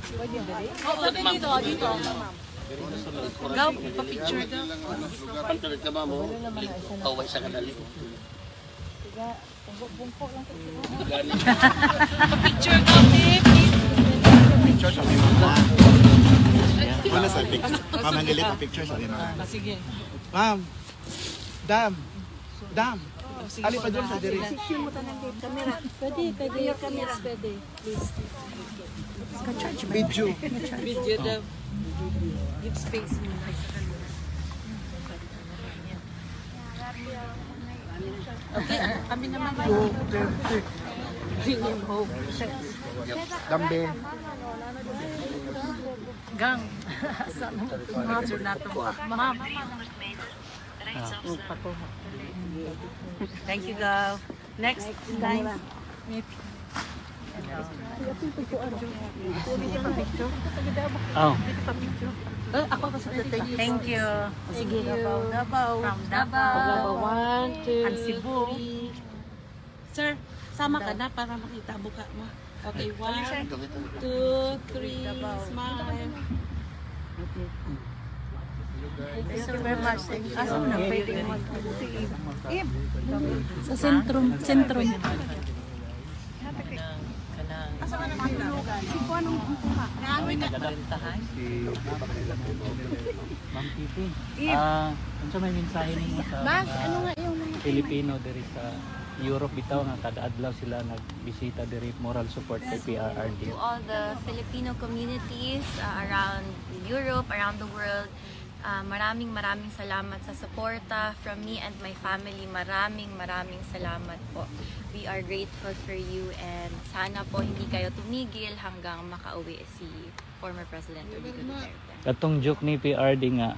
Pwede ba rin? Oo, dito, dito. Gaw, pa-picture daw. Pagkalit ka ba mo? Kaway sa kanali. Tiga, bungko lang ito. Pa-picture daw, please. Picture sa mga. Wala sa picture. Mamanilit ang picture sa mga. Sige. Ma'am. Dam. Dam. Ali pa doon sa diri. Sisyon mo tanang dito. Camera. Pwede, pwede yung camera. Pwede. Please. Video. Video daw. Give space mo. Okay, kami naman. Bring him home. Dambe. Gang. Mother na to. Ma'am. Thank you, Gaw. Next time. Oh. Ako pa sa thank you. Sige, Davao. From Davao. 1, 2, And Cebu. Sir, sama ka na para makita buka mo. Okay, 1, 2, 3, smile. Thank you very much. Thank you. Asa mo na pwede Sa sentrum. Sentrum. Asa ka na mahulugan? Si Juan ang kuha. Nagadalintahan. Ma'am Titi. Ano may mensahe mo sa ano nga yung Filipino diri sa Europe bitaw nga kada adlaw sila nagbisita diri moral support kay PRRD. To all the Filipino communities around Europe, around the world, maraming salamat sa suporta from me and my family. Maraming salamat po. We are grateful for you and sana po hindi kayo tumigil hanggang makauwi si former President Rodrigo Duterte. Katong joke ni PRD nga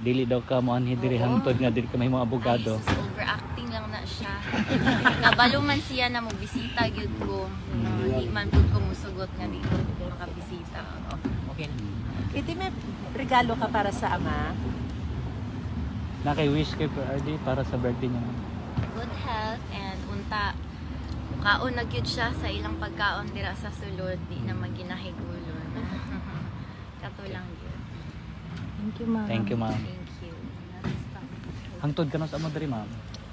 dili daw ka mo anhi diri hangtod nga dili ka may mga abogado. Ay, overacting lang na siya. Nabaluman siya na magbisita gyud ko. Hindi man pud ko musugot nga di ko makabisita. Okay na. Iti may regalo ka para sa ama? Na kay wish kay PRD para sa birthday niya. Good health and unta kaon na gyud siya sa ilang pagkaon dira sa sulod di na maginahigulon. Kato lang gyud. Thank you, ma'am. Thank you, ma'am. Thank you. Hangtod ka na sa amo diri, ma'am.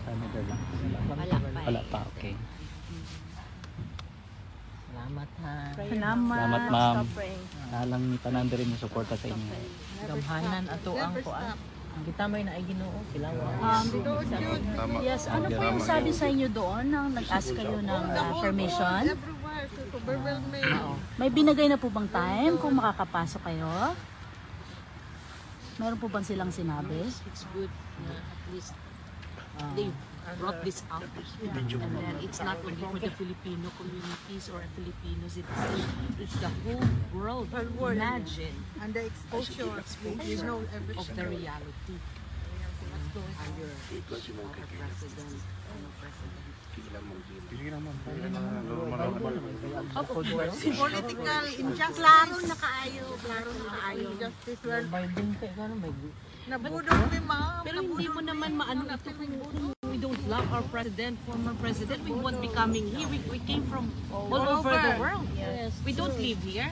Sa amo diri lang. Wala pa. Wala pa, okay. Salamat ha. Salamat, ma'am. Nalang tanan diri mo suporta sa inyo. Gamhanan ato ang kuan. Kita may na ay Ginoo sila. Yes, ano po yung sabi sa inyo doon nang nag-ask kayo ng permission? May binigay na po bang time kung makakapasok kayo? Meron po bang silang sinabi? It's good na at least they brought this up. And then it's not only for the Filipino communities or Filipino citizens, it's the whole world. Imagine And the exposure, you know, of the reality. Under our president, political injustice. Klaro na kaayo. Injustice. Nabudol ni ma'am. Pero hindi mo naman maano ito kung we don't love our president, former president, we won't be coming here. We came from all over the world. Yes. We don't live here.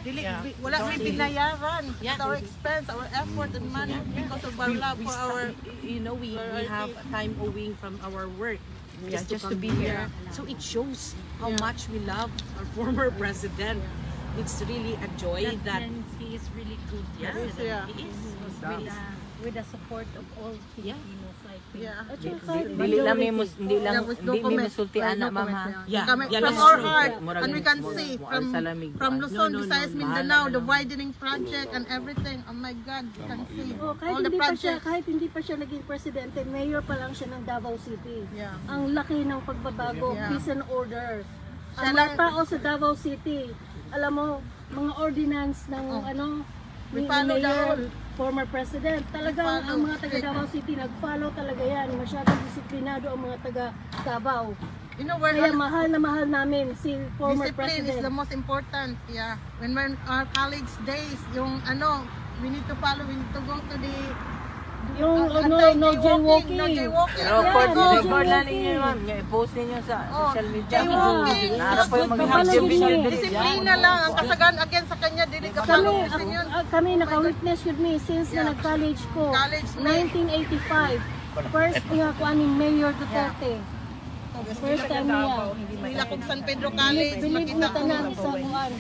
Wala may binayaran. At our expense, our effort and money because of our love for our... You know, we have time owing from our work just to be here. So it shows how much we love our former president. It's really a joy that he is really good. Yeah. He is. With the support of all Filipinos, I think. Yeah. Dili lang may musultian na ma'am ha. From our heart, and we can see from Luzon, Visayas, Mindanao, the widening project and everything. Oh my God, you can see all the projects. Kahit hindi pa siya naging presidente, mayor pa lang siya ng Davao City. Yeah. Ang laki ng pagbabago, Yeah. peace and order. Siya Ang lang- mga tao sa Davao City, alam mo, mga ordinance ng We ni follow the Mayor, whole- former president. Talagang ang mga taga Davao City nag-follow talaga yan. Masyadong disiplinado ang mga taga Davao. You know, where Kaya mahal na mahal namin si former discipline is the president. most important. Yeah. When our college days, yung we need to follow, we need to go to the Yung no jaywalking. Record, Yeah, record no, na ninyo yun. I-post ninyo sa social media. Jaywalking. Nara po yung Magpapalo mag-video din video eh. dili. Disiplina lang. Ang kasagan again sa kanya, dili ka Kami, palubisin yun. kami naka-witness yun me since na nag-college ko. College me. 1985. First nga ko aning Mayor Duterte. First time niya. Pila kong San Pedro College. Believe mo Makita ko. tanan sa kuan.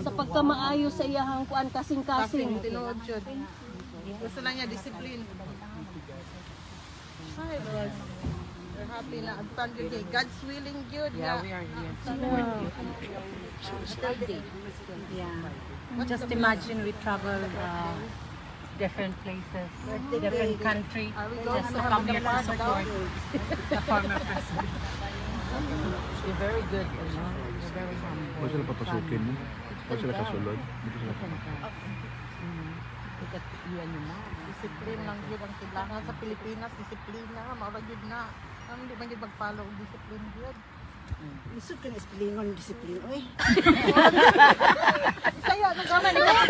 Sa pagkamaayo sa iyahang kuan kasing-kasing. Tinuod yun. Gusto lang niya, discipline. Ay, Lord. We're happy na. Agpan yun eh. God's willing good. Yeah, we are here. Yeah. Just imagine we travel different places, different country, just to come here to support the former president. You're very good. You're very humble. Huwag sila papasukin. Huwag sila kasulod. Dito sila Look at you and your mom. Discipline lang yun ang kailangan sa Pilipinas. Disiplina. Maura yun na. Ang hindi man yun mag-follow ang discipline yun. Isod ka na esplingon disiplina. Oy. Kaya,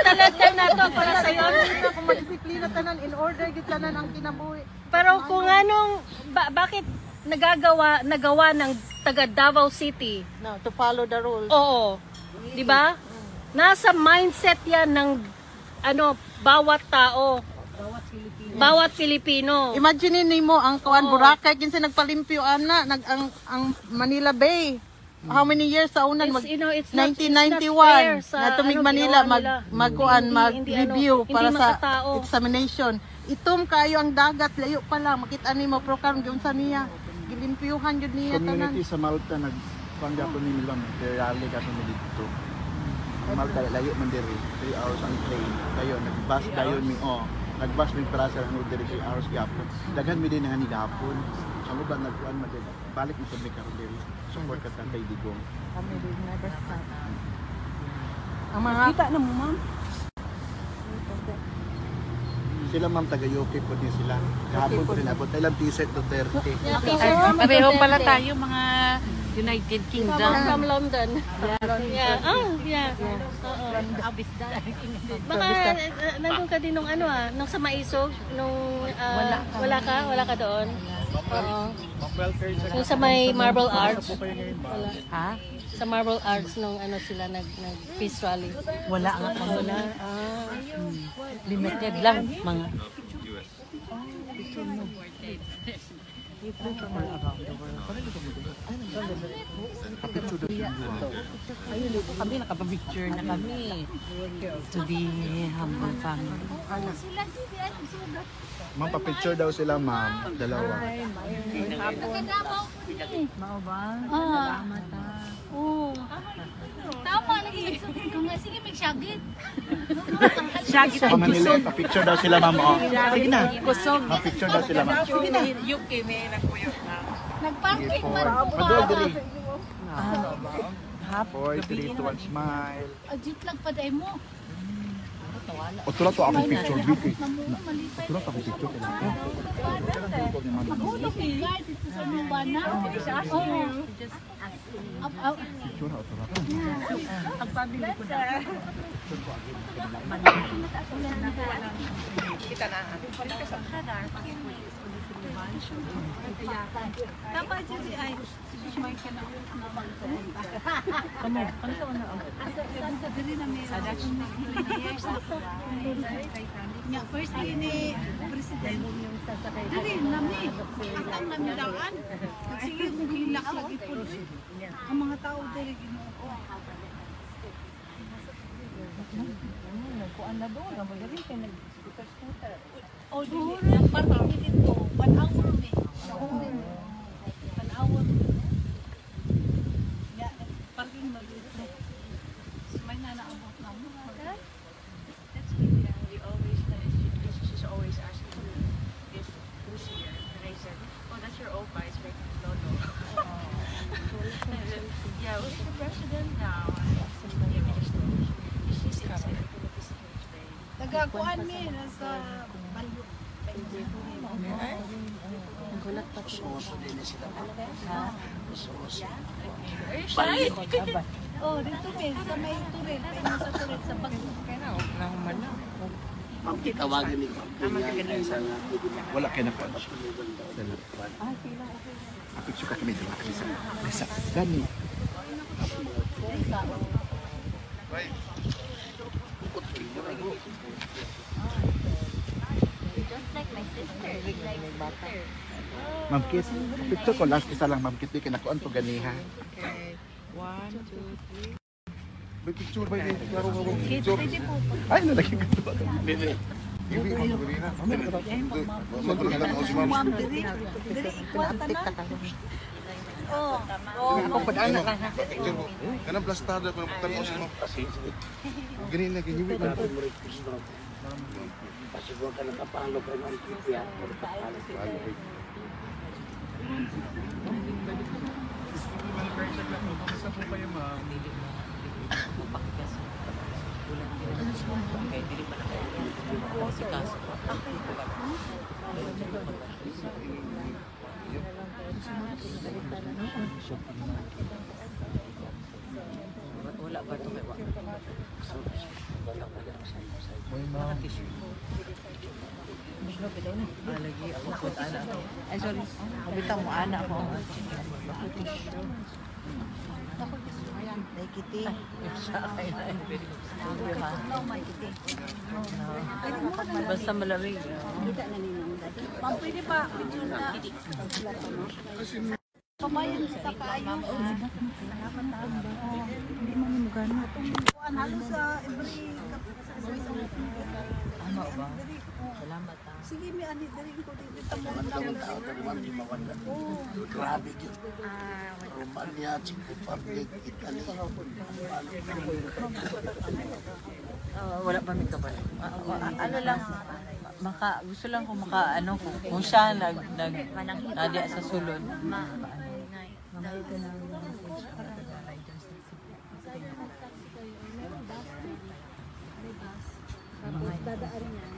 Talaga na to para sa iyo. kung madisiplina tanan, in order yun tanan ang kinabuhi. Pero kung anong bakit nagawa ng taga Davao City? No, to follow the rules. Oo. 'Di ba? Nasa mindset 'yan ng bawat tao. Bawat Pilipino. Imagine mo ang kuan Boracay kinsa nagpalimpyo ana ang Manila Bay. How many years sa unan mag It's not fair 1991 sa na tumig ginawa Manila nila. mag-review Hindi para sa makatao. examination. Itom kayo ang dagat layo pa lang makita nimo pro karon gyud sa niya. Gilimpyuhan jud niya tanan. Community sa Malta nagpanggapon ni Milan. Rally ka kami dito. Malta layo man diri 3 hours ang train. Dayon nagbus dayon mi nagbus mi para sa ano diri 3 hours gapon. Daghan mi din nga ni gapon. Sa uban nagkuan man din. Balik mi sa mi karon diri. Support ka kay Digong. Kami din never stop. Ang mga kita na mo ma'am. Sila ma'am taga-UK po din sila. Kahapon po rin abot. Ilang t-shirt to 30. Pareho pala tayo mga United Kingdom. From London. Yeah. Yeah. Oo. Baka nandun ka din nung nung sa Maisog, nung wala ka doon. Oo. Yung sa may Marble Arch. Wala. Ha? Sa Marble Arch nung sila nag peace rally. Wala nga kami. Wala. Limited lang mga. Kami nakapapicture na kami to the humble family. Ma'am, pa-picture daw sila ma'am. Dalawa. Mao ba? Salamat Oo. Tama lagi. Kung nga sige magsagit. Shaggy Sa Manila, pa-picture daw sila ma'am. Sige na. kusog. Pa-picture daw sila ma'am. Sige na. UK may nagpuyot na. Nagparking man ko. Madol diri. Half 4, 3, 2, 1, smile. Ajit lang pa day mo. O tula to akong picture dito. Malipay. Tula to akong picture. Magulo kay guard dito sa Lubana. Picture ha, tula. Pagpabili ko na. Kita na. Kapag si ay may kana Kamu, ano sa una? sa diri na may years na first ni president diri nami atang nami daan sige kung hilak lagi po ang mga tao diri Ginoo Kuan na doon, magaling kayo nag-scooter. o duro parking dito 1 hour me 1 hour ya parking mo dito may nanaabot na mo That's really, we always, she's always asking me if who's here. And I said, oh, that's your opa, it's like, no. Yeah, who's the president now? Yeah, we just told her. She's excited to look this today. nagakuan mi nasa Balyo Are you shy? oh dito mi sa may turret ay nasa turret sa Bagyo Kaya na, huwag na humana. Tawagin ni Wala kayo na po. Picture ka kami dito. Isa. Gani. Just like my sister. Like sister. Ma'am Kit, picture ko last isa lang Ma'am Kit, kinakuan to ganiha. Okay. 1, 2, 3. May picture ba yun? Klaro mo bang picture? Ay, nalagyan ka ba? Hindi. Hindi mo ko rin na. Sandro ka lang ako si Ma'am. Dili ikwata na. Ako padaan na lang ha. Picture ko. Kanang plastada ko ng tanaw si Ma'am. Ganyan na ganyan. Pasibog ka nakapalo ka ng kipya. Okay, dili pa na kayo. Si kaso. Wala ba ito kayo? May mga tissue. Lagi ako po anak ako. Ay sorry. Bitaw mo anak ako. May kiti. Basta malamig. Ma'am, pwede pa. Pamayan kita pa ayun. Hindi man mo gano'n. Halos sa every Ano ba? Salamat ha. sige, may ani dali ko dito mo Ang tao ka naman di mawala. Grabe yun. Romania, Czech Republic, Italy. Wala pa may kabal. Ano lang, gusto lang kung kung siya nadya sa sulod. dadaarin niya.